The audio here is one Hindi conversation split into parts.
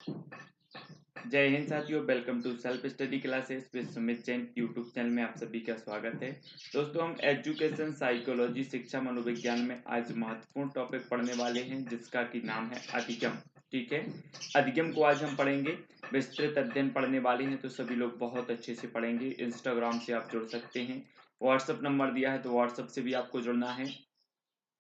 जय हिंद साथियों, welcome to self study classes with Sumit Jain YouTube channel में आप सभी का स्वागत है। दोस्तों, हम एजुकेशन साइकोलॉजी शिक्षा मनोविज्ञान में आज महत्वपूर्ण टॉपिक पढ़ने वाले हैं जिसका कि नाम है अधिगम। ठीक है, अधिगम को आज हम पढ़ेंगे, विस्तृत अध्ययन पढ़ने वाले हैं, तो सभी लोग बहुत अच्छे से पढ़ेंगे। इंस्टाग्राम से आप जुड़ सकते हैं, व्हाट्सएप नंबर दिया है तो व्हाट्सएप से भी आपको जुड़ना है,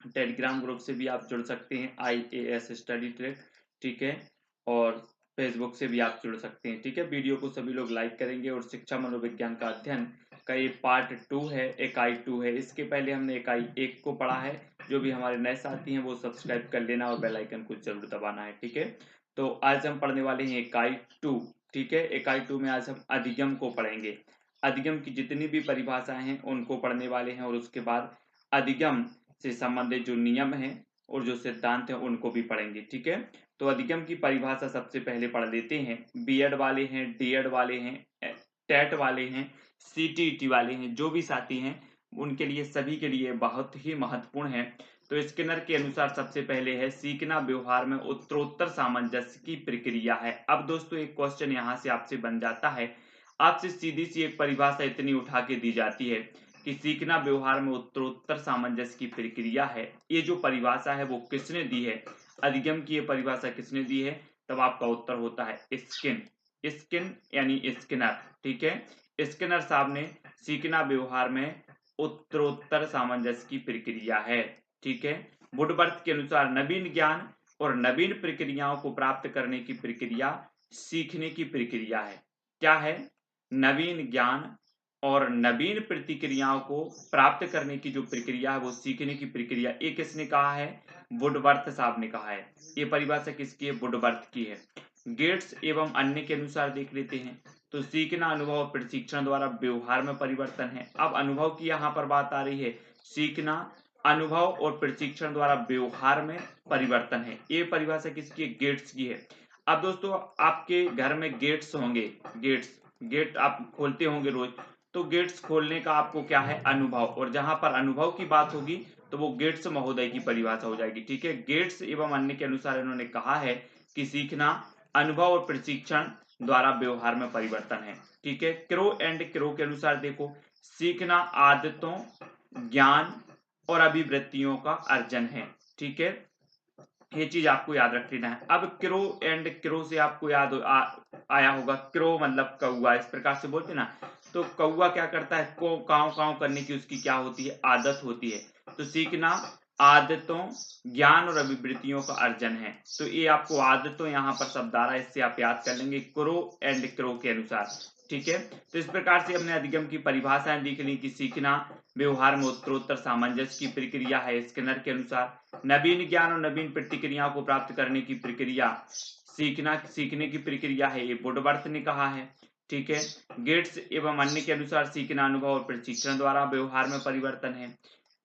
टेलीग्राम ग्रुप से भी आप जुड़ सकते हैं, IAS स्टडी ट्रैक। ठीक है, और फेसबुक से भी आप जुड़ सकते हैं। ठीक है, वीडियो को सभी लोग लाइक करेंगे। और शिक्षा मनोविज्ञान का अध्ययन का ये पार्ट 2 है, इकाई 2 है। इसके पहले हमने इकाई 1 को पढ़ा है। जो भी हमारे नए साथी हैं वो सब्सक्राइब कर लेना और बेल आइकन को जरूर दबाना है। ठीक है, तो आज हम पढ़ने वाले हैं इकाई 2। ठीक है, इकाई 2 में आज हम अधिगम को पढ़ेंगे। अधिगम की जितनी भी परिभाषाएं हैं उनको पढ़ने वाले हैं, और उसके बाद अधिगम से संबंधित जो नियम हैं और जो सिद्धांत हैं उनको भी पढ़ेंगे। ठीक है, तो अधिगम की परिभाषा सबसे पहले पढ़ लेते हैं। बीएड वाले हैं, डीएड वाले हैं, टेट वाले हैं, सीटीईटी वाले हैं, जो भी साथी हैं उनके लिए, सभी के लिए बहुत ही महत्वपूर्ण है। तो स्किनर के अनुसार सबसे पहले है सीखना व्यवहार में उत्तरोत्तर सामंजस्य की प्रक्रिया है। अब दोस्तों एक क्वेश्चन यहाँ से आपसे बन जाता है, आपसे सीधी सी एक परिभाषा इतनी उठा के दी जाती है कि सीखना व्यवहार में उत्तरोत्तर सामंजस्य की प्रक्रिया है। ये जो परिभाषा है वो किसने दी है, अधिगम की ये परिभाषा किसने दी है, तब आपका उत्तर होता है स्किन। स्किन यानी स्किनर। ठीक है, स्किनर साहब ने सीखना व्यवहार में उत्तरोत्तर सामंजस्य की प्रक्रिया है। ठीक है, वुडवर्थ के अनुसार नवीन ज्ञान और नवीन प्रक्रियाओं को प्राप्त करने की प्रक्रिया सीखने की प्रक्रिया है। क्या है? नवीन ज्ञान और नवीन प्रतिक्रियाओं को प्राप्त करने की जो प्रक्रिया है वो सीखने की प्रक्रिया। ये किसने कहा है? वुडवर्थ साहब ने कहा है। ये परिभाषा किसकी है? वुडवर्थ की है। गेट्स एवं अन्य के अनुसार देख लेते हैं, तो सीखना अनुभव और प्रशिक्षण द्वारा व्यवहार में परिवर्तन है। अब अनुभव की यहाँ पर बात आ रही है, सीखना अनुभव और प्रशिक्षण द्वारा व्यवहार में परिवर्तन है। ये परिभाषा किसकी है? गेट्स की है। अब दोस्तों आपके घर में गेट्स होंगे, गेट आप खोलते होंगे रोज, तो गेट्स खोलने का आपको क्या है? अनुभव। और जहां पर अनुभव की बात होगी तो वो गेट्स महोदय की परिभाषा हो जाएगी। ठीक है, गेट्स एवं अन्य के अनुसार इन्होंने कहा है कि सीखना अनुभव और प्रशिक्षण द्वारा व्यवहार में परिवर्तन है। ठीक है, क्रो एंड क्रो के अनुसार देखो, सीखना आदतों, ज्ञान और अभिवृत्तियों का अर्जन है। ठीक है, ये चीज आपको याद रख लेना है। अब क्रो एंड क्रो से आपको याद आया होगा, क्रो मतलब कौआ, इस प्रकार से बोलते ना, तो कौआ क्या करता है? को काव काव करने की उसकी क्या होती है? आदत होती है। तो सीखना आदतों, ज्ञान और अभिवृत्तियों का अर्जन है। तो ये आपको आदतों यहाँ पर शब्द आ रहा है, इससे आप याद कर लेंगे क्रो एंड क्रो के अनुसार। ठीक है, तो इस प्रकार से हमने अधिगम की परिभाषाएं देख ली कि सीखना व्यवहार में उत्तरोत्तर सामंजस्य की प्रक्रिया है स्किनर के अनुसार, नवीन ज्ञान और नवीन प्रतिक्रियाओं को प्राप्त करने की प्रक्रिया सीखने की प्रक्रिया है, ये वुडवर्थ ने कहा है। ठीक है, गेट्स एवं अन्य के अनुसार सीखना अनुभव और प्रशिक्षण द्वारा व्यवहार में परिवर्तन है।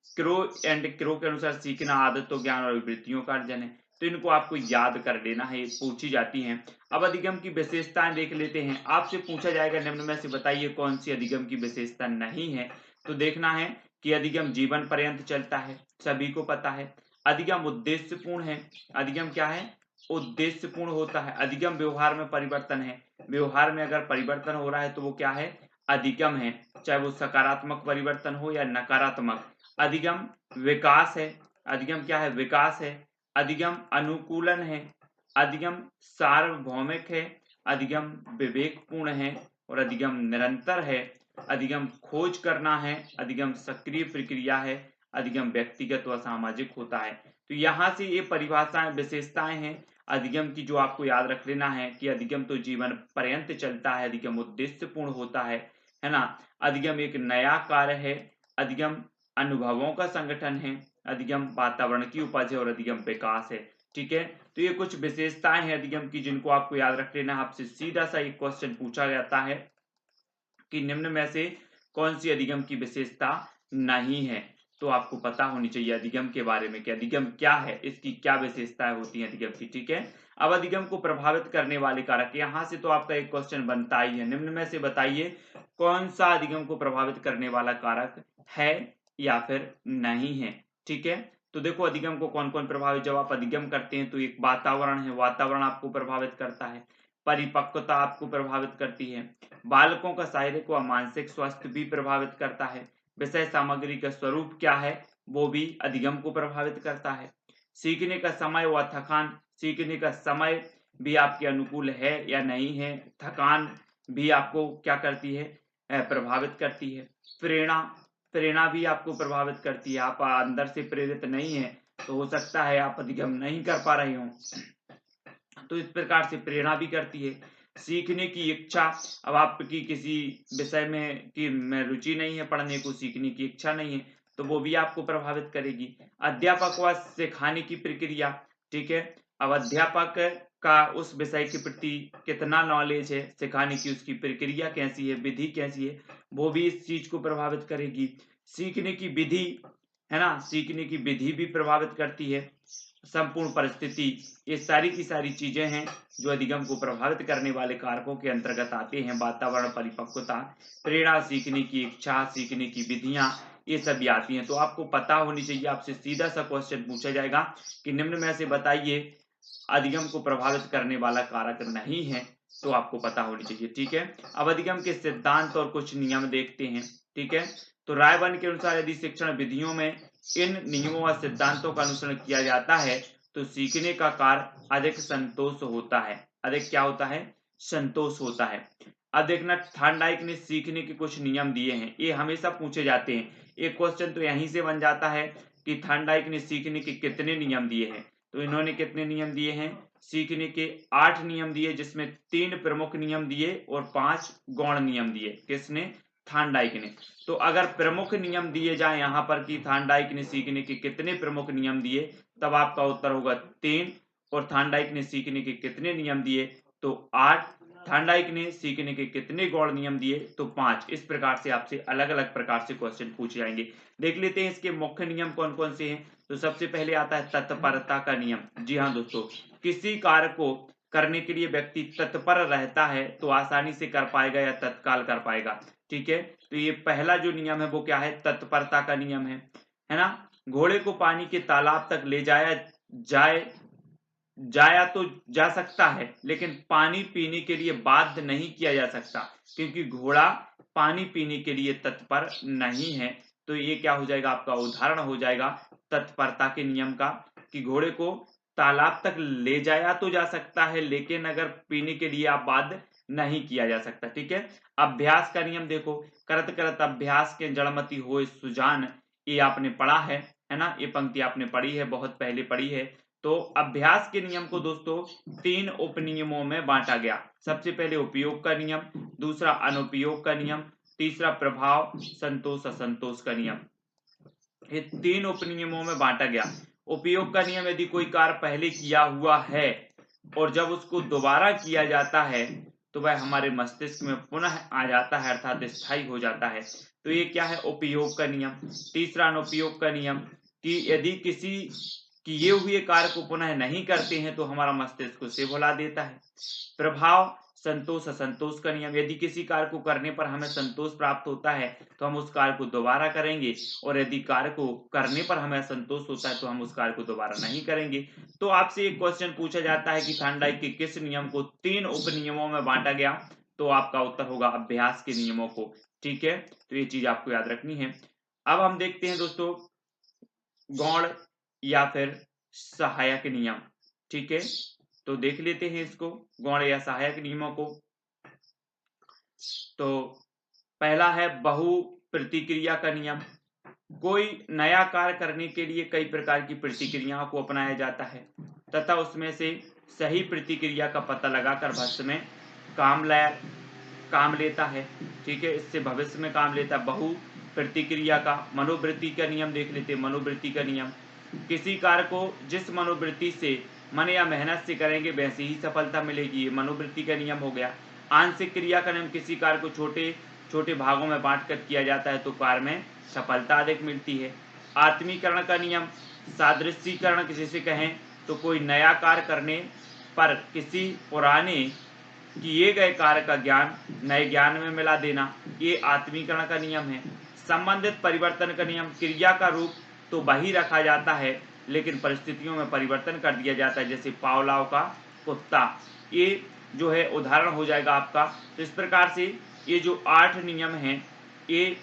क्रो एंड क्रो के अनुसार सीखना आदतों, ज्ञान और विवृत्तियों का अर्जन है। तो इनको आपको याद कर लेना है, ये पूछी जाती हैं। अब अधिगम की विशेषताएं देख लेते हैं। आपसे पूछा जाएगा निम्न में से बताइए कौन सी अधिगम की विशेषता नहीं है। तो देखना है कि अधिगम जीवन पर्यंत चलता है, सभी को पता है। अधिगम उद्देश्यपूर्ण है। अधिगम क्या है? उद्देश्यपूर्ण होता है। अधिगम व्यवहार में परिवर्तन है। व्यवहार में अगर परिवर्तन हो रहा है तो वो क्या है? अधिगम है, चाहे वो सकारात्मक परिवर्तन हो या नकारात्मक। अधिगम विकास है। अधिगम क्या है? विकास है। अधिगम अनुकूलन है। अधिगम सार्वभौमिक है। अधिगम विवेकपूर्ण है। और अधिगम निरंतर है। अधिगम खोज करना है। अधिगम सक्रिय प्रक्रिया है। अधिगम व्यक्तिगत व सामाजिक होता है। तो यहाँ से ये परिभाषाएं, विशेषताएं हैं अधिगम की, जो आपको याद रख लेना है कि अधिगम तो जीवन पर्यंत चलता है, अधिगम उद्देश्यपूर्ण होता है ना। अधिगम एक नया कार्य है। अधिगम अनुभवों का संगठन है। अधिगम वातावरण की उपज है और अधिगम विकास है। ठीक है, तो ये कुछ विशेषताएं हैं अधिगम की जिनको आपको याद रख लेना है। आपसे सीधा सा एक क्वेश्चन पूछा जाता है कि निम्न में से कौन सी अधिगम की विशेषता नहीं है, तो आपको पता होनी चाहिए अधिगम के बारे में कि अधिगम क्या है, इसकी क्या विशेषताएं होती हैं अधिगम की। ठीक है, अब अधिगम को प्रभावित करने वाले कारक, यहां से तो आपका एक क्वेश्चन बनता ही है, निम्न में से बताइए कौन सा अधिगम को प्रभावित करने वाला कारक है या फिर नहीं है। ठीक है, तो देखो अधिगम को कौन कौन प्रभावित, जब आप अधिगम करते हैं तो एक वातावरण है, वातावरण आपको प्रभावित करता है, परिपक्वता आपको प्रभावित करती है, बालकों का शारीरिक व मानसिक स्वास्थ्य भी प्रभावित करता है, विषय सामग्री का स्वरूप क्या है वो भी अधिगम को प्रभावित करता है, सीखने का समय व थकान, सीखने का समय भी आपके अनुकूल है या नहीं है, थकान भी आपको क्या करती है, प्रभावित करती है, प्रेरणा, प्रेरणा भी आपको प्रभावित करती है, आप अंदर से प्रेरित नहीं है तो हो सकता है आप अधिगम नहीं कर पा रहे हो, तो इस प्रकार से प्रेरणा भी करती है, सीखने की इच्छा, अब आपकी किसी विषय में की में रुचि नहीं है, पढ़ने को सीखने की इच्छा नहीं है तो वो भी आपको प्रभावित करेगी, अध्यापक व सिखाने की प्रक्रिया, ठीक है, अब अध्यापक का उस विषय के प्रति कितना नॉलेज है, सिखाने की उसकी प्रक्रिया कैसी है, विधि कैसी है, वो भी इस चीज को प्रभावित करेगी, सीखने की विधि है ना, सीखने की विधि भी प्रभावित करती है, संपूर्ण परिस्थिति, ये सारी की सारी चीजें हैं जो अधिगम को प्रभावित करने वाले कारकों के अंतर्गत आते हैं, वातावरण, परिपक्वता, प्रेरणा, सीखने की इच्छा, सीखने की विधियां, ये सभी आती हैं। तो आपको पता होनी चाहिए, आपसे सीधा सा क्वेश्चन पूछा जाएगा कि निम्न में से बताइए अधिगम को प्रभावित करने वाला कारक नहीं है, तो आपको पता होनी चाहिए, ठीक है। अब अधिगम के सिद्धांत और कुछ नियम देखते हैं, ठीक है। तो रायबर्न के अनुसार यदि शिक्षण विधियों में इन नियमों व सिद्धांतों का अनुसरण किया जाता है तो सीखने का कार्य अधिक संतोष होता है, अधिक क्या होता है, संतोष होता है। अब देखना, थॉर्नडाइक ने सीखने के कुछ नियम दिए हैं, ये हमेशा पूछे जाते हैं, एक क्वेश्चन तो यहीं से बन जाता है कि थॉर्नडाइक ने सीखने के कितने नियम दिए हैं, तो इन्होंने कितने नियम दिए हैं, सीखने के 8 नियम दिए, जिसमें 3 प्रमुख नियम दिए और 5 गौण नियम दिए, किसने, थॉर्नडाइक ने। तो अगर प्रमुख नियम दिए जाए यहाँ पर कि थॉर्नडाइक ने सीखने के कितने प्रमुख नियम दिए, तब आपका उत्तर होगा 3, और थॉर्नडाइक ने सीखने के कितने नियम दिए तो 8, थॉर्नडाइक ने सीखने के कितने गौण नियम दिए तो 5। इस प्रकार से आपसे अलग अलग प्रकार से क्वेश्चन पूछे जाएंगे। देख लेते हैं इसके मुख्य नियम कौन कौन से हैं। तो सबसे पहले आता है तत्परता का नियम। जी हाँ दोस्तों, किसी कार्य को करने के लिए व्यक्ति तत्पर रहता है तो आसानी से कर पाएगा या तत्काल कर पाएगा, ठीक है। तो ये पहला जो नियम है वो क्या है, तत्परता का नियम है ना। घोड़े को पानी के तालाब तक ले जाया तो जा सकता है, लेकिन पानी पीने के लिए बाध्य नहीं किया जा सकता, क्योंकि घोड़ा पानी पीने के लिए तत्पर नहीं है। तो ये क्या हो जाएगा, आपका उदाहरण हो जाएगा तत्परता के नियम का, कि घोड़े को तालाब तक ले जाया तो जा सकता है, लेकिन अगर पीने के लिए आप बाध्य नहीं किया जा सकता, ठीक है। अभ्यास का नियम देखो, करत करत अभ्यास के जड़मति होए सुजान, ये आपने पढ़ा है ना, ये पंक्ति आपने पढ़ी है, बहुत पहले पढ़ी है। तो अभ्यास के नियम को दोस्तों 3 उपनियमों में बांटा गया। सबसे पहले उपयोग का नियम, दूसरा अनुपयोग का नियम, तीसरा प्रभाव, संतोष, असंतोष का नियम। ये 3 उपनियमों में बांटा गया। उपयोग का नियम, यदि कोई कार्य पहले किया हुआ है और जब उसको दोबारा किया जाता है तो वह हमारे मस्तिष्क में पुनः आ जाता है, अर्थात स्थायी हो जाता है। तो ये क्या है, उपयोग का नियम। तीसरा अनुपयोग का नियम, कि यदि किसी किए हुए कार्य को पुनः नहीं करते हैं तो हमारा मस्तिष्क उसे भुला देता है। प्रभाव, संतोष, असंतोष का नियम, यदि किसी कार्य को करने पर हमें संतोष प्राप्त होता है तो हम उस कार्य को दोबारा करेंगे, और यदि कार्य को करने पर हमें असंतोष होता है तो हम उस कार्य को दोबारा नहीं करेंगे। तो आपसे एक क्वेश्चन पूछा जाता है कि थॉर्नडाइक के किस नियम को 3 उपनियमों में बांटा गया, तो आपका उत्तर होगा अभ्यास के नियमों को, ठीक है। तो ये चीज आपको याद रखनी है। अब हम देखते हैं दोस्तों गौण या फिर सहायक नियम, ठीक है। तो देख लेते हैं इसको, गौण या सहायक नियमों को। तो पहला है बहु प्रतिक्रिया का नियम। कोई नया कार्य करने के लिए कई प्रकार की प्रतिक्रियाओं को अपनाया जाता है तथा उसमें से सही प्रतिक्रिया का पता लगाकर भविष्य में काम लेता है, ठीक है। इससे भविष्य में काम लेता है। बहु प्रतिक्रिया का मनोवृत्ति का नियम देख लेते हैं। मनोवृत्ति का नियम, किसी कार्य को जिस मनोवृत्ति से मन या मेहनत से करेंगे वैसी ही सफलता मिलेगी, ये मनोवृत्ति का नियम हो गया। आंशिक क्रिया का नियम, किसी कार्य को छोटे छोटे भागों में बांटकर किया जाता है तो कार्य में सफलता अधिक मिलती है। आत्मीकरण का नियम, सादृश्यीकरण जिसे कहें, तो कोई नया कार्य करने पर किसी पुराने किए गए कार्य का ज्ञान नए ज्ञान में मिला देना, ये आत्मीकरण का नियम है। संबंधित परिवर्तन का नियम, क्रिया का रूप तो वही रखा जाता है, लेकिन परिस्थितियों में परिवर्तन कर दिया जाता है, जैसे पावलाव का कुत्ता। ये जो है उदाहरण हो जाएगा आपका। तो इस प्रकार से ये जो 8 नियम हैं, ये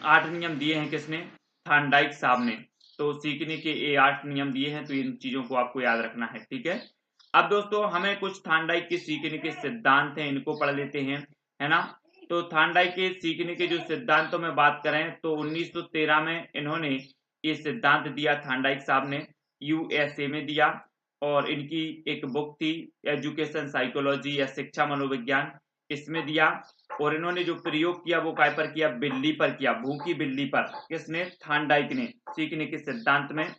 8 नियम दिए हैं किसने? थॉर्नडाइक साहब ने। तो सीखने के ये 8 नियम दिए हैं, तो इन चीजों को आपको याद रखना है, ठीक है। अब दोस्तों हमें कुछ थॉर्नडाइक के सीखने के सिद्धांत हैं, इनको पढ़ लेते हैं, है ना। तो थॉर्नडाइक के सीखने के जो सिद्धांतों में बात करें तो 1913 में इन्होंने ये सिद्धांत दिया, थॉर्नडाइक साहब ने यूएसए में दिया। और इनकी एक बुक थी एजुकेशन साइकोलॉजी या शिक्षा मनोविज्ञान, इसमें दिया। और इन्होंने जो प्रयोग किया वो काय पर किया? बिल्ली पर किया, भूखी बिल्ली पर। किसने? थॉर्नडाइक ने। सीखने के सिद्धांत में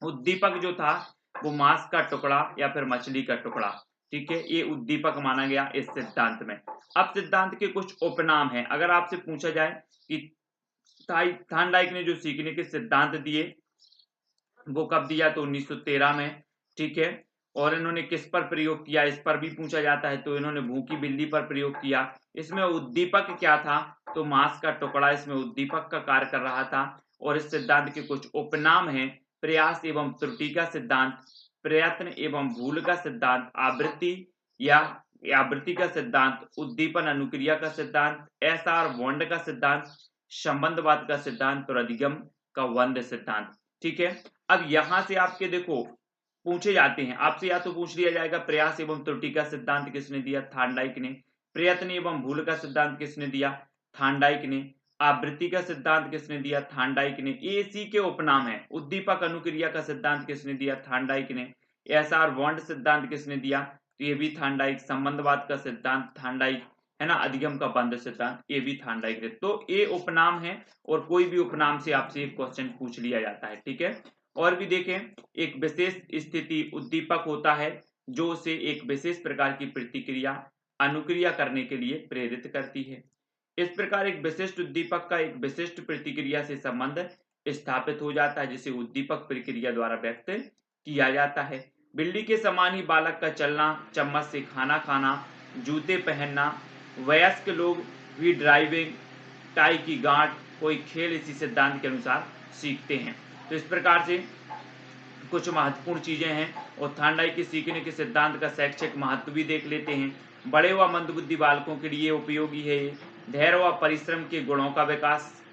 उद्दीपक जो था वो मांस का टुकड़ा या फिर मछली का टुकड़ा, ठीक है, ये उद्दीपक माना गया इस सिद्धांत में। अब सिद्धांत के कुछ उपनाम हैं। अगर आपसे पूछा जाए कि थॉर्नडाइक ने जो सीखने के सिद्धांत दिए वो कब दिया, तो 1913 में, ठीक है। और इन्होंने किस पर प्रयोग किया, इस पर भी पूछा जाता है, तो इन्होंने भूखी बिल्ली पर प्रयोग किया। इसमें उद्दीपक क्या था? तो मांस का टुकड़ा इसमें उद्दीपक का कार्य कर रहा था। और इस सिद्धांत के कुछ उपनाम हैं: प्रयास एवं त्रुटि का सिद्धांत, प्रयत्न एवं भूल का सिद्धांत, आवृत्ति का सिद्धांत, उद्दीपन अनुक्रिया का सिद्धांत, एसआर बॉन्ड का सिद्धांत, संबंधवाद का सिद्धांत और अधिगम का वंद सिद्धांत, ठीक है। अब यहां से आपके देखो पूछे जाते हैं, आपसे या तो पूछ लिया जाएगा प्रयास एवं त्रुटि का सिद्धांत किसने दिया? थॉर्नडाइक ने। प्रयत्न एवं भूल का सिद्धांत किसने दिया? थॉर्नडाइक ने। आवृत्ति का सिद्धांत किसने दिया? थॉर्नडाइक ने। ये इसी के उपनाम है। उद्दीपक अनुक्रिया का सिद्धांत किसने दिया? थॉर्नडाइक ने। एसआर बॉन्ड सिद्धांत किसने दिया? तो ये भी थॉर्नडाइक। संबंधवाद का सिद्धांत थॉर्नडाइक, है ना। अधिगम का बंद सिद्धांत, ये भी थॉर्नडाइक ने। तो ये उपनाम है, और कोई भी उपनाम से आपसे एक क्वेश्चन पूछ लिया जाता है, ठीक है। और भी देखें, एक विशेष स्थिति उद्दीपक होता है जो उसे एक विशेष प्रकार की प्रतिक्रिया अनुक्रिया करने के लिए प्रेरित करती है। इस प्रकार एक विशिष्ट उद्दीपक का एक विशिष्ट प्रतिक्रिया से संबंध स्थापित हो जाता है, जिसे उद्दीपक प्रक्रिया द्वारा व्यक्त किया जाता है। बिल्ली के समान ही बालक का चलना, चम्मच से खाना खाना, जूते पहनना, वयस्क लोग भी ड्राइविंग, टाई की गांठ, कोई खेल इसी सिद्धांत के अनुसार सीखते हैं। तो इस प्रकार से कुछ महत्वपूर्ण चीजें हैं। और थॉर्नडाइक के सीखने के सिद्धांत का शैक्षिक महत्व भी देख लेते हैं। बड़े व मंदबुद्धि बालकों के लिए उपयोगी है। धैर्य व परिश्रम के गुणों का विकास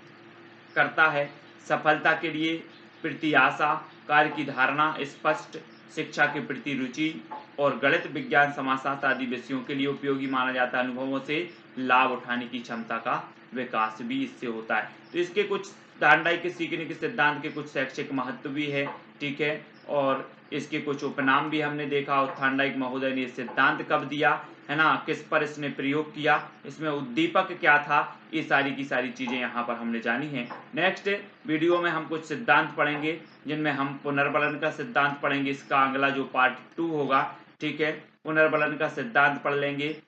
करता है। सफलता के लिए प्रत्याशा, कार्य की धारणा, स्पष्ट शिक्षा के प्रति रुचि और गणित, विज्ञान, समाजशास्त्र आदि विषयों के लिए उपयोगी माना जाता है। अनुभवों से लाभ उठाने की क्षमता का विकास भी इससे होता है। तो इसके कुछ थॉर्नडाइक के सीखने के सिद्धांत के कुछ शैक्षिक महत्व भी है, ठीक है। और इसके कुछ उपनाम भी हमने देखा। और थॉर्नडाइक महोदय ने सिद्धांत कब दिया, है ना, किस पर इसने प्रयोग किया, इसमें उद्दीपक क्या था, ये सारी की सारी चीजें यहाँ पर हमने जानी है। नेक्स्ट वीडियो में हम कुछ सिद्धांत पढ़ेंगे, जिनमें हम पुनर्बलन का सिद्धांत पढ़ेंगे। इसका अगला जो पार्ट 2 होगा, ठीक है, पुनर्बलन का सिद्धांत पढ़ लेंगे।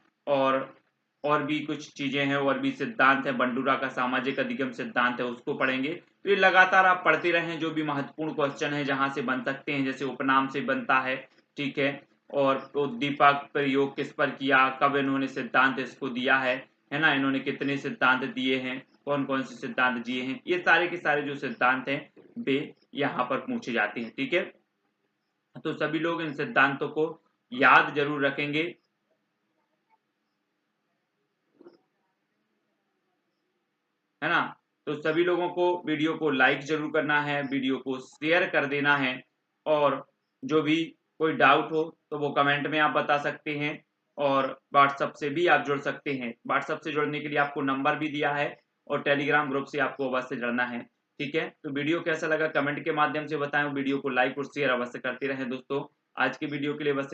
और भी कुछ चीजें हैं, और भी सिद्धांत है। बंडूरा का सामाजिक अधिगम सिद्धांत है, उसको पढ़ेंगे। तो ये लगातार आप पढ़ते रहें। जो भी महत्वपूर्ण क्वेश्चन है जहां से बन सकते हैं, जैसे उपनाम से बनता है, ठीक है। और उद्दीपक प्रयोग किस पर किया, कब इन्होंने सिद्धांत इसको दिया है ना, इन्होंने कितने सिद्धांत दिए हैं, कौन कौन से सिद्धांत दिए हैं, ये सारे के सारे जो सिद्धांत हैं वे यहाँ पर पूछे जाते हैं, ठीक है। तो सभी लोग इन सिद्धांतों को याद जरूर रखेंगे, है ना। तो सभी लोगों को वीडियो को लाइक जरूर करना है, वीडियो को शेयर कर देना है। और जो भी कोई डाउट हो तो वो कमेंट में आप बता सकते हैं। और व्हाट्सएप से भी आप जुड़ सकते हैं। व्हाट्सएप से जुड़ने के लिए आपको नंबर भी दिया है, और टेलीग्राम ग्रुप से आपको अवश्य जुड़ना है, ठीक है। तो वीडियो कैसा लगा कमेंट के माध्यम से बताएं। वीडियो को लाइक और शेयर अवश्य करते रहें दोस्तों। आज की वीडियो के लिए बस